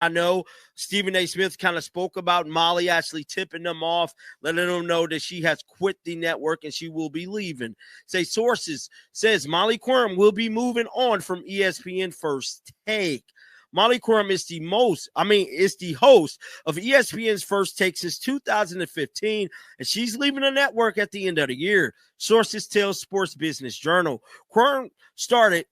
I know Stephen A. Smith kind of spoke about Molly actually tipping them off, letting them know that she has quit the network and she will be leaving. Sources says Molly Quirm will be moving on from ESPN First Take. Molly Quirm is the host of ESPN's First Take since 2015, and she's leaving the network at the end of the year. Sources tell Sports Business Journal. Quirm started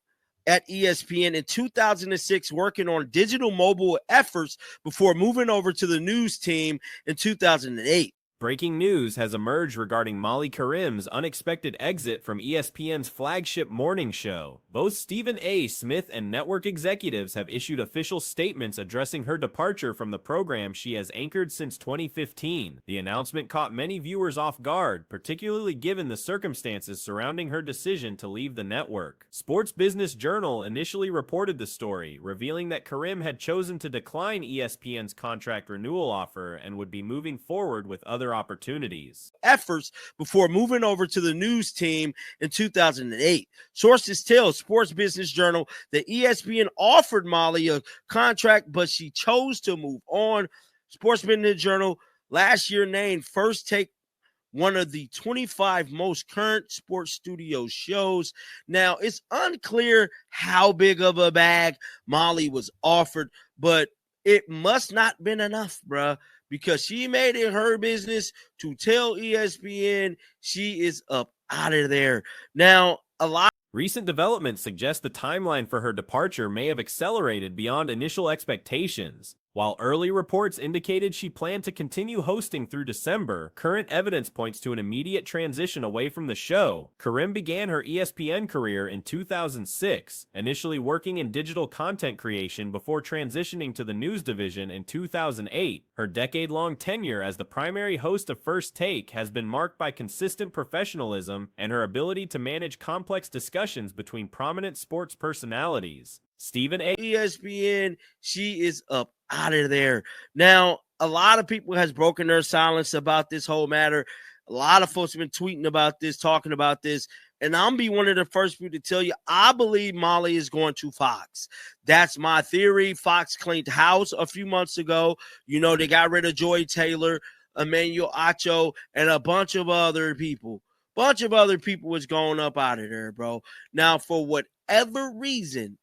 at ESPN in 2006, working on digital mobile efforts before moving over to the news team in 2008. Breaking news has emerged regarding Molly Quirm's unexpected exit from ESPN's flagship morning show. Both Stephen A. Smith and network executives have issued official statements addressing her departure from the program she has anchored since 2015. The announcement caught many viewers off guard, particularly given the circumstances surrounding her decision to leave the network. Sports Business Journal initially reported the story, revealing that Quirm had chosen to decline ESPN's contract renewal offer and would be moving forward with other opportunities. Efforts before moving over to the news team in 2008. Sources tell Sports Business Journal that ESPN offered Molly a contract, but she chose to move on. Sports Business Journal last year named First Take one of the 25 most current sports studio shows. Now, it's unclear how big of a bag Molly was offered, but it must not been enough, bruh, because she made it her business to tell ESPN she is up out of there. Now, recent developments suggest the timeline for her departure may have accelerated beyond initial expectations. While early reports indicated she planned to continue hosting through December, current evidence points to an immediate transition away from the show. Quirm began her ESPN career in 2006, initially working in digital content creation before transitioning to the news division in 2008. Her decade-long tenure as the primary host of First Take has been marked by consistent professionalism and her ability to manage complex discussions between prominent sports personalities. Stephen A. ESPN, she is up out of there. Now, a lot of people has broken their silence about this whole matter. A lot of folks have been tweeting about this, talking about this, and I'm be one of the first people to tell you, I believe Molly is going to Fox. That's my theory. Fox cleaned house a few months ago. You know, they got rid of Joy Taylor, Emmanuel Acho, and a bunch of other people. Bunch of other people was going up out of there, bro. Now, for whatever reason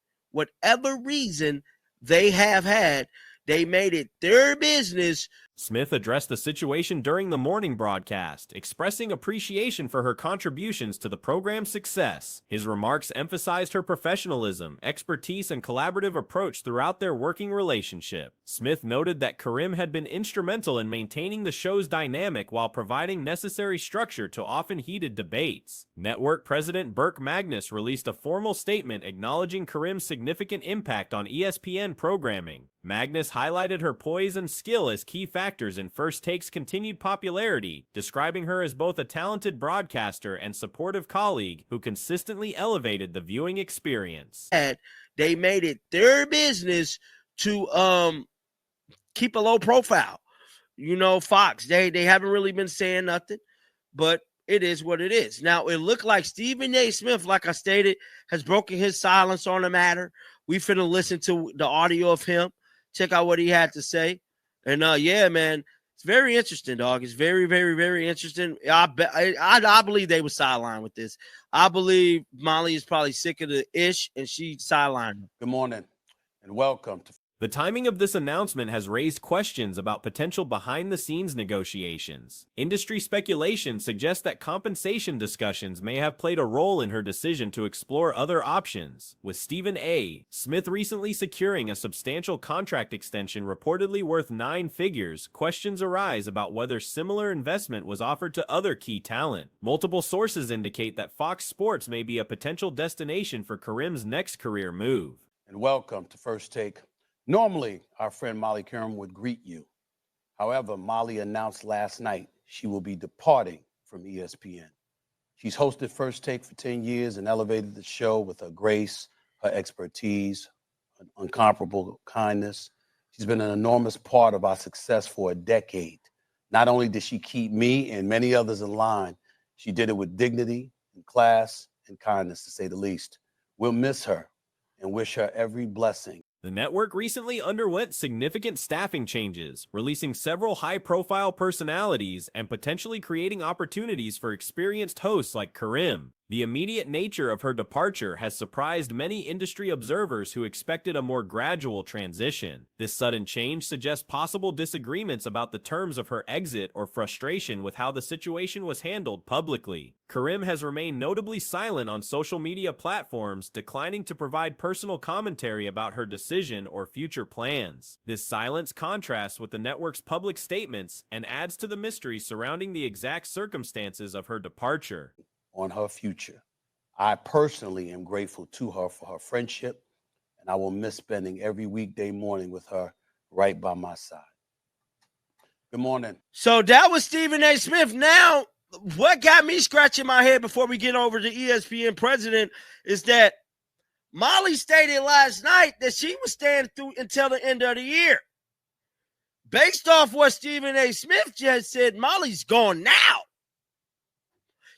they have had, they made it their business. Smith addressed the situation during the morning broadcast, expressing appreciation for her contributions to the program's success. His remarks emphasized her professionalism, expertise, and collaborative approach throughout their working relationship. Smith noted that Quirm had been instrumental in maintaining the show's dynamic while providing necessary structure to often heated debates. Network President Burke Magnus released a formal statement acknowledging Quirm's significant impact on ESPN programming. Magnus highlighted her poise and skill as key factors in First Take's continued popularity, describing her as both a talented broadcaster and supportive colleague who consistently elevated the viewing experience. They made it their business to keep a low profile. You know, Fox, they haven't really been saying nothing, but it is what it is. Now, it looked like Stephen A. Smith, like I stated, has broken his silence on the matter. We finna listen to the audio of him. Check out what he had to say. And yeah, man, it's very interesting, dog. It's very, very, very interesting. I believe they were sidelined with this. I believe Molly is probably sick of the ish, and she sidelined. Good morning, and welcome to. The timing of this announcement has raised questions about potential behind-the-scenes negotiations. Industry speculation suggests that compensation discussions may have played a role in her decision to explore other options, with Stephen A. Smith recently securing a substantial contract extension reportedly worth 9 figures. Questions arise about whether similar investment was offered to other key talent. Multiple sources indicate that Fox Sports may be a potential destination for Quirm's next career move. And welcome to First Take. Normally, our friend Molly Quirm would greet you. However, Molly announced last night she will be departing from ESPN. She's hosted First Take for 10 years and elevated the show with her grace, her expertise, her incomparable kindness. She's been an enormous part of our success for a decade. Not only did she keep me and many others in line, she did it with dignity and class and kindness, to say the least. We'll miss her and wish her every blessing. The network recently underwent significant staffing changes, releasing several high-profile personalities and potentially creating opportunities for experienced hosts like Karim. The immediate nature of her departure has surprised many industry observers who expected a more gradual transition. This sudden change suggests possible disagreements about the terms of her exit or frustration with how the situation was handled publicly. Karim has remained notably silent on social media platforms, declining to provide personal commentary about her decision or future plans. This silence contrasts with the network's public statements and adds to the mystery surrounding the exact circumstances of her departure. On her future. I personally am grateful to her for her friendship, and I will miss spending every weekday morning with her right by my side. Good morning. So that was Stephen A. Smith. Now, what got me scratching my head before we get over to ESPN president is that Molly stated last night that she was staying through until the end of the year. Based off what Stephen A. Smith just said, Molly's gone now.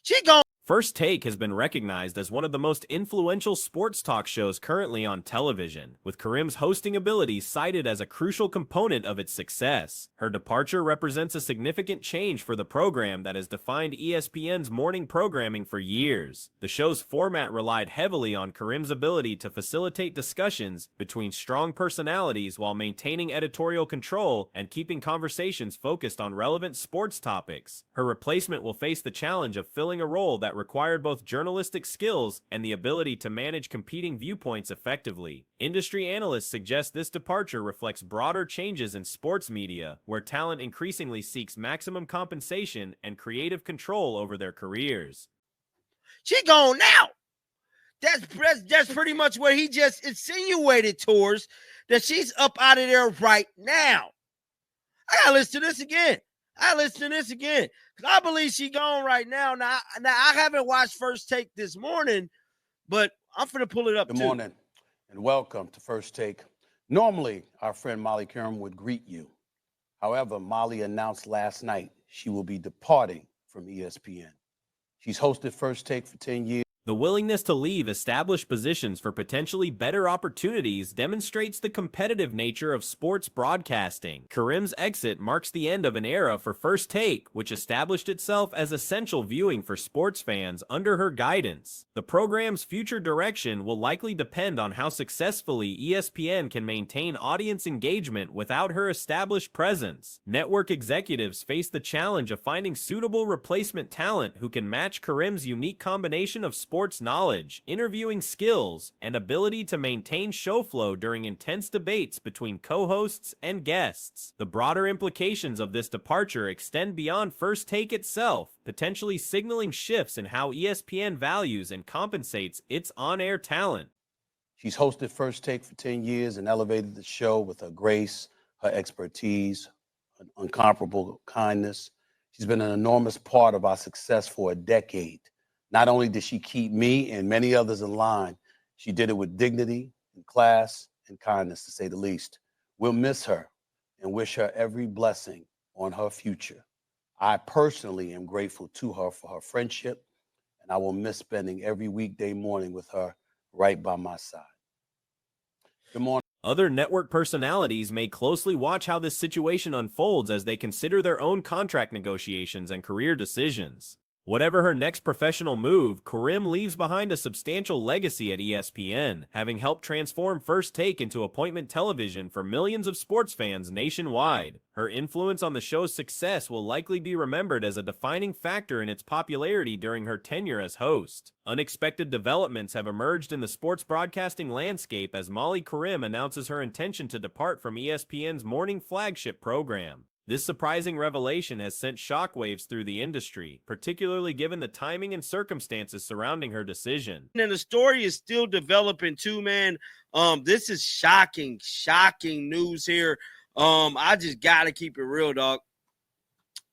She gone. First Take has been recognized as one of the most influential sports talk shows currently on television, with Karim's hosting abilities cited as a crucial component of its success. Her departure represents a significant change for the program that has defined ESPN's morning programming for years. The show's format relied heavily on Karim's ability to facilitate discussions between strong personalities while maintaining editorial control and keeping conversations focused on relevant sports topics. Her replacement will face the challenge of filling a role that required both journalistic skills and the ability to manage competing viewpoints effectively. Industry analysts suggest this departure reflects broader changes in sports media, where talent increasingly seeks maximum compensation and creative control over their careers. She gone now. That's pretty much what he just insinuated towards, that she's up out of there right now. I gotta listen to this again. Because I believe she gone right now. Now, I haven't watched First Take this morning, but I'm finna pull it up. Good morning and welcome to First Take. Normally, our friend Molly Qerim would greet you. However, Molly announced last night she will be departing from ESPN. She's hosted First Take for 10 years. The willingness to leave established positions for potentially better opportunities demonstrates the competitive nature of sports broadcasting. Karim's exit marks the end of an era for First Take, which established itself as essential viewing for sports fans under her guidance. The program's future direction will likely depend on how successfully ESPN can maintain audience engagement without her established presence. Network executives face the challenge of finding suitable replacement talent who can match Karim's unique combination of sports knowledge, interviewing skills, and ability to maintain show flow during intense debates between co-hosts and guests. The broader implications of this departure extend beyond First Take itself, potentially signaling shifts in how ESPN values and compensates its on-air talent. She's hosted First Take for 10 years and elevated the show with her grace, her expertise, her incomparable kindness. She's been an enormous part of our success for a decade. Not only did she keep me and many others in line, she did it with dignity and class and kindness, to say the least. We'll miss her and wish her every blessing on her future. I personally am grateful to her for her friendship, and I will miss spending every weekday morning with her right by my side. Good morning. Other network personalities may closely watch how this situation unfolds as they consider their own contract negotiations and career decisions. Whatever her next professional move, Karim leaves behind a substantial legacy at ESPN, having helped transform First Take into appointment television for millions of sports fans nationwide. Her influence on the show's success will likely be remembered as a defining factor in its popularity during her tenure as host. Unexpected developments have emerged in the sports broadcasting landscape as Molly Qerim announces her intention to depart from ESPN's morning flagship program. This surprising revelation has sent shockwaves through the industry, particularly given the timing and circumstances surrounding her decision. And the story is still developing too, man. This is shocking news here. I just gotta keep it real, dog.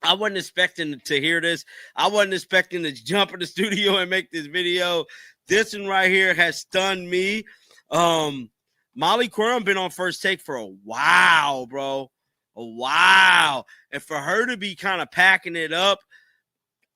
I wasn't expecting to hear this. I wasn't expecting to jump in the studio and make this video. This one right here has stunned me. Molly Qerim been on First Take for a while, bro. Wow. And for her to be kind of packing it up,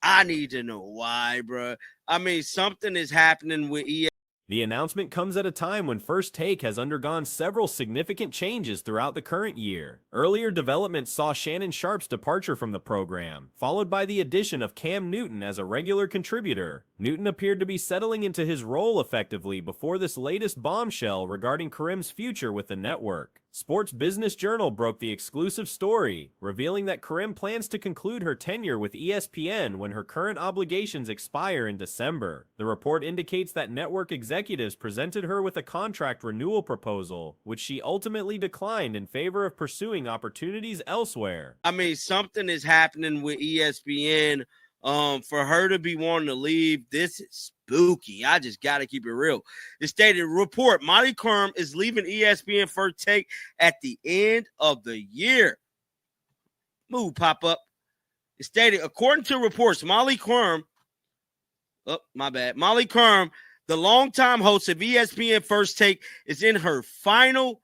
I need to know why, bro. I mean, something is happening with ESPN. The announcement comes at a time when First Take has undergone several significant changes throughout the current year. Earlier developments saw Shannon Sharpe's departure from the program, followed by the addition of Cam Newton as a regular contributor. Newton appeared to be settling into his role effectively before this latest bombshell regarding Kareem's future with the network. Sports Business Journal broke the exclusive story, revealing that Kareem plans to conclude her tenure with ESPN when her current obligations expire in December. The report indicates that network executives presented her with a contract renewal proposal, which she ultimately declined in favor of pursuing opportunities elsewhere. I mean, something is happening with ESPN. For her to be wanting to leave, this is spooky. I just got to keep it real. It stated, report, Molly Qerim is leaving ESPN First Take at the end of the year. Move, pop up. It stated, according to reports, Molly Qerim, the longtime host of ESPN First Take, is in her final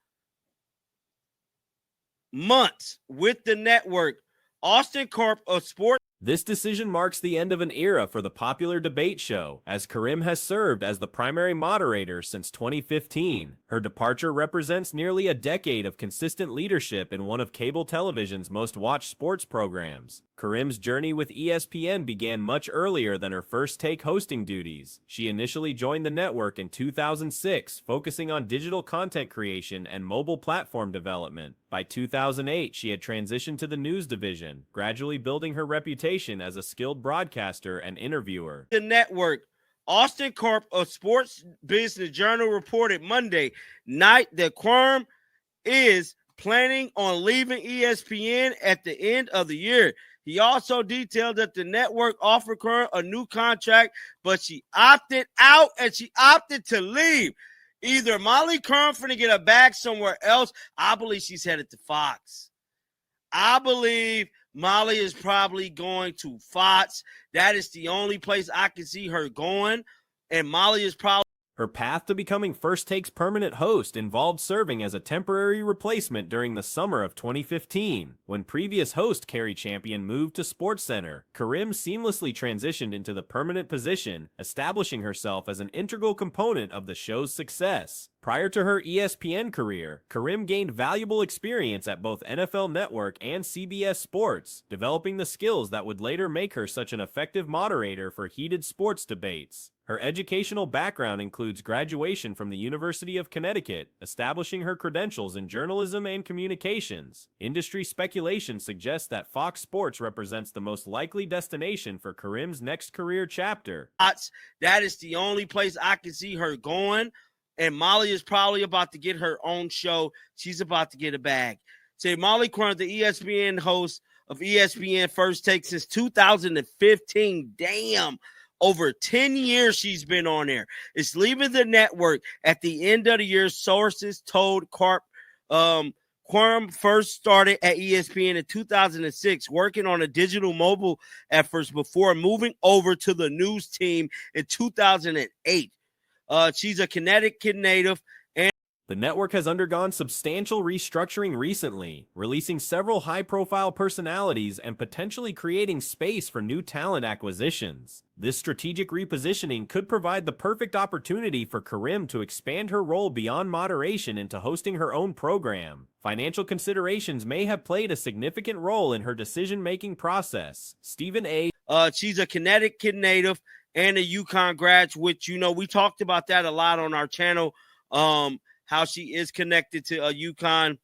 months with the network. Austin Karp of Sports. This decision marks the end of an era for the popular debate show, as Kareem has served as the primary moderator since 2015. Her departure represents nearly a decade of consistent leadership in one of cable television's most watched sports programs. Kareem's journey with ESPN began much earlier than her First Take hosting duties. She initially joined the network in 2006, focusing on digital content creation and mobile platform development. By 2008, she had transitioned to the news division, gradually building her reputation as a skilled broadcaster and interviewer. The network. Austin Karp of Sports Business Journal reported Monday night that Qerim is planning on leaving ESPN at the end of the year. He also detailed that the network offered Qerim a new contract, but she opted out and she opted to leave. Either Molly Qerim finna get a bag somewhere else. I believe she's headed to Fox. I believe Molly is probably going to Fox. That is the only place I can see her going. And Molly is probably... Her path to becoming First Take's permanent host involved serving as a temporary replacement during the summer of 2015. When previous host Carrie Champion moved to SportsCenter, Kareem seamlessly transitioned into the permanent position, establishing herself as an integral component of the show's success. Prior to her ESPN career, Kareem gained valuable experience at both NFL Network and CBS Sports, developing the skills that would later make her such an effective moderator for heated sports debates. Her educational background includes graduation from the University of Connecticut, establishing her credentials in journalism and communications. Industry speculation suggests that Fox Sports represents the most likely destination for Kareem's next career chapter. That is the only place I can see her going. And Molly is probably about to get her own show. She's about to get a bag. Say Molly Qerim, the ESPN host of ESPN First Take since 2015. Damn. Over 10 years she's been on there. It's leaving the network at the end of the year, sources told Karp. Qerim first started at ESPN in 2006, working on a digital mobile efforts before moving over to the news team in 2008. She's a Connecticut native. The network has undergone substantial restructuring recently, releasing several high-profile personalities and potentially creating space for new talent acquisitions. This strategic repositioning could provide the perfect opportunity for Kareem to expand her role beyond moderation into hosting her own program. Financial considerations may have played a significant role in her decision-making process. Stephen A. She's a Connecticut native and a UConn grad, which, you know, we talked about that a lot on our channel. How she is connected to UConn.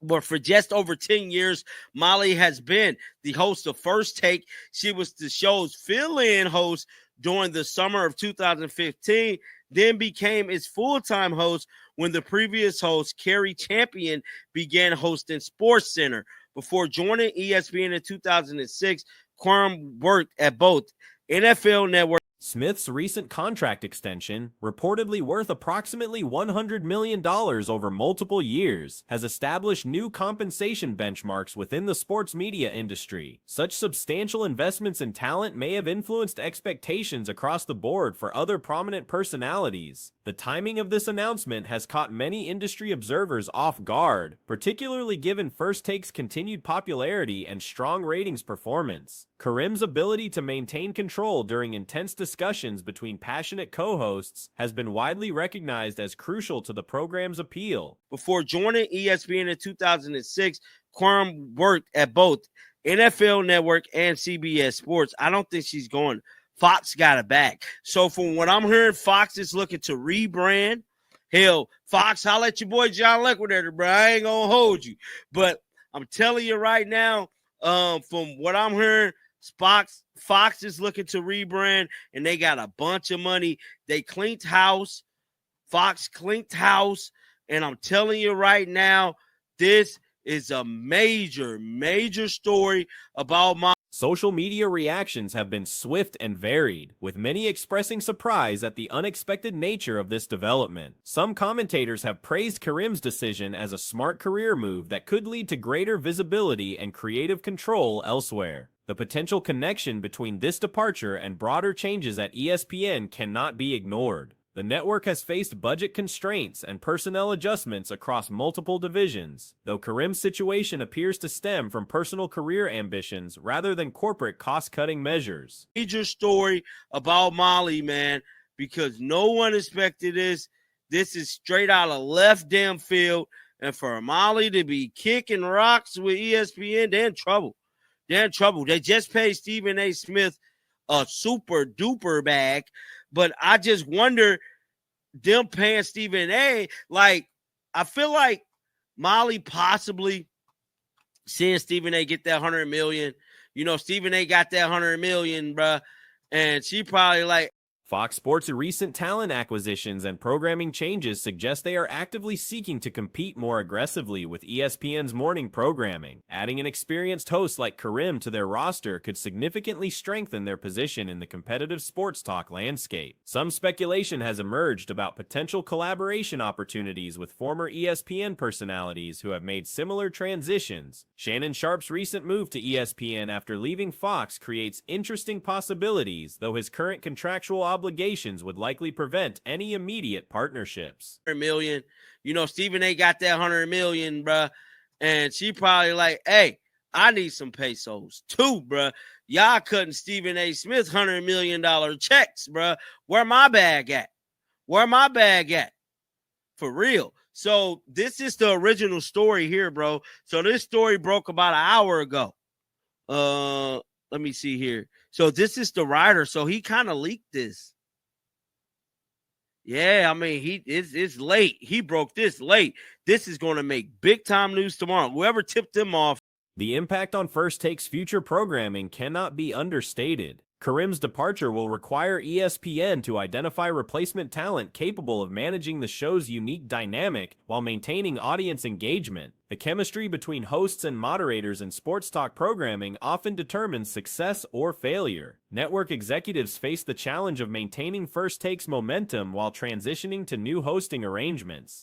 But for just over 10 years, Molly has been the host of First Take. She was the show's fill-in host during the summer of 2015, then became its full-time host when the previous host, Carrie Champion, began hosting SportsCenter. Before joining ESPN in 2006, Qerim worked at both NFL Network. Smith's recent contract extension, reportedly worth approximately $100 million over multiple years, has established new compensation benchmarks within the sports media industry. Such substantial investments in talent may have influenced expectations across the board for other prominent personalities. The timing of this announcement has caught many industry observers off guard, particularly given First Take's continued popularity and strong ratings performance. Kareem's ability to maintain control during intense decisions discussions between passionate co-hosts has been widely recognized as crucial to the program's appeal. Before joining ESPN in 2006, Quorum worked at both NFL Network and CBS Sports. I don't think she's going. Fox got it back. So from what I'm hearing, Fox is looking to rebrand. Hell, Fox, holla at your boy John Liquidator, bro. I ain't going to hold you. But I'm telling you right now, from what I'm hearing, Fox is looking to rebrand, and they got a bunch of money. They cleaned house. Fox cleaned house. And I'm telling you right now, this is a major, major story about my. Social media reactions have been swift and varied, with many expressing surprise at the unexpected nature of this development. Some commentators have praised Karim's decision as a smart career move that could lead to greater visibility and creative control elsewhere. The potential connection between this departure and broader changes at ESPN cannot be ignored. The network has faced budget constraints and personnel adjustments across multiple divisions, though Karim's situation appears to stem from personal career ambitions rather than corporate cost-cutting measures. Major story about Molly, man, because no one expected this. This is straight out of left damn field, and for Molly to be kicking rocks with ESPN, they're in trouble. They're in trouble. They just paid Stephen A. Smith a super duper bag. But I just wonder, them paying Stephen A., like, I feel like Molly possibly seeing Stephen A. get that $100 million. You know, Stephen A. got that $100 million, bruh. And she probably like. Fox Sports' recent talent acquisitions and programming changes suggest they are actively seeking to compete more aggressively with ESPN's morning programming. Adding an experienced host like Karim to their roster could significantly strengthen their position in the competitive sports talk landscape. Some speculation has emerged about potential collaboration opportunities with former ESPN personalities who have made similar transitions. Shannon Sharpe's recent move to ESPN after leaving Fox creates interesting possibilities, though his current contractual obligations would likely prevent any immediate partnerships. $100 million. You know, Stephen A. got that $100 million, bruh. And she probably like, hey, I need some pesos too, bruh. Y'all cutting Stephen A. Smith $100 million checks, bruh. Where my bag at? Where my bag at? For real. So this is the original story here, bro. So this story broke about an hour ago. Let me see here. So this is the writer. So he kind of leaked this. Yeah, I mean, it's late. He broke this late. This is going to make big time news tomorrow. Whoever tipped them off. The impact on First Take's future programming cannot be understated. Karim's departure will require ESPN to identify replacement talent capable of managing the show's unique dynamic while maintaining audience engagement. The chemistry between hosts and moderators in sports talk programming often determines success or failure. Network executives face the challenge of maintaining First Take's momentum while transitioning to new hosting arrangements.